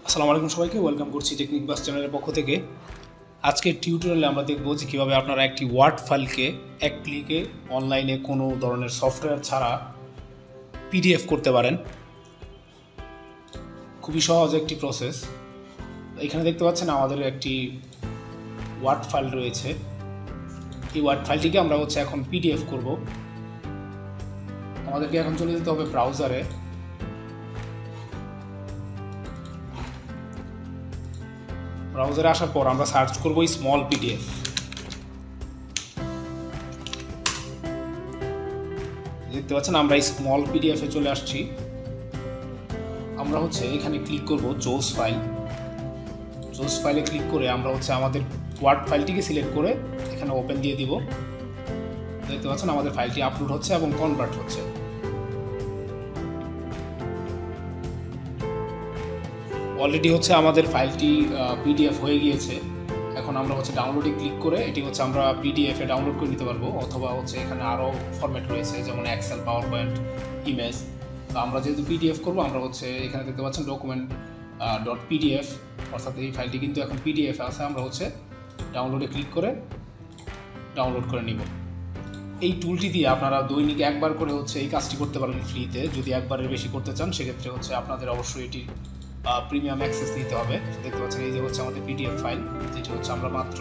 আসসালামু আলাইকুম সবাইকে ওয়েলকাম করছি টেকনিক বাস চ্যানেলের পক্ষ থেকে। আজকের টিউটোরিয়ালে আমরা দেখব যে কীভাবে আপনারা একটি ওয়ার্ড ফাইলকে এক ক্লিকে অনলাইনে কোনো ধরনের সফটওয়্যার ছাড়া পিডিএফ করতে পারেন। খুবই সহজ একটি প্রসেস। এখানে দেখতে পাচ্ছেন আমাদের একটি ওয়ার্ড ফাইল রয়েছে। এই ওয়ার্ড ফাইলটিকে আমরা এখন পিডিএফ করব। আমাদেরকে এখন চলে যেতে হবে ব্রাউজারে। ব্রাউজারে আসার পর আমরা সার্চ করব স্মল পিডিএফ। দেখতে পাচ্ছেন আমরা স্মল পিডিএফে চলে আসছি। আমরা এখানে ক্লিক করব জোস ফাইল। জোস ফাইলে ক্লিক করে আমরা আমাদের ওয়ার্ড ফাইলটিকে সিলেক্ট করে এখানে ওপেন দিয়ে দিব। দেখতে পাচ্ছেন আমাদের ফাইলটি আপলোড হচ্ছে এবং কনভার্ট হচ্ছে। অলরেডি আমাদের ফাইলটি পিডিএফ হয়ে গিয়েছে। এখন আমরা ডাউনলোডে ক্লিক করে এটি আমরা পিডিএফ এ ডাউনলোড করে নিতে পারবো, অথবা এখানে আরও ফরম্যাট রয়েছে যেমন এক্সেল, পাওয়ার পয়েন্ট, ইমেজ। তো আমরা যেহেতু পিডিএফ করবো আমরা এখানে দেখতে পাচ্ছেন ডকুমেন্ট ডট পিডিএফ, অর্থাৎ এই ফাইলটি কিন্তু এখন পিডিএফ আছে। আমরা ডাউনলোডে ক্লিক করে ডাউনলোড করে নিব। এই টুলটি দিয়ে আপনারা দৈনিক একবার করে এই কাজটি করতে পারেন ফ্রিতে। যদি একবারের বেশি করতে চান সেক্ষেত্রে আপনাদের অবশ্যই এটি প্রিমিয়াম অ্যাক্সেস নিতে হবে। দেখতে পাচ্ছেন এই যে আমাদের পিডিএফ ফাইল, যেটি আমরা মাত্র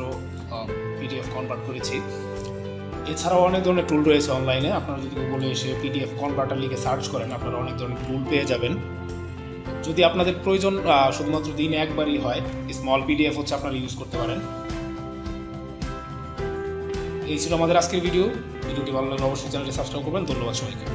পিডিএফ কনভার্ট করেছি। এছাড়াও অনেক ধরনের টুল রয়েছে অনলাইনে। আপনারা যদি গুগলে এসে পিডিএফ কনভার্টার লিখে সার্চ করেন আপনারা অনেক ধরনের টুল পেয়ে যাবেন। যদি আপনাদের প্রয়োজন শুধুমাত্র দিনে একবারই হয়, স্মল পিডিএফ আপনারা ইউজ করতে পারেন। এই ছিল আমাদের আজকের ভিডিওটি ভালো লাগলে অবশ্যই চ্যানেলটি সাবস্ক্রাইব করবেন। ধন্যবাদ সবাইকে।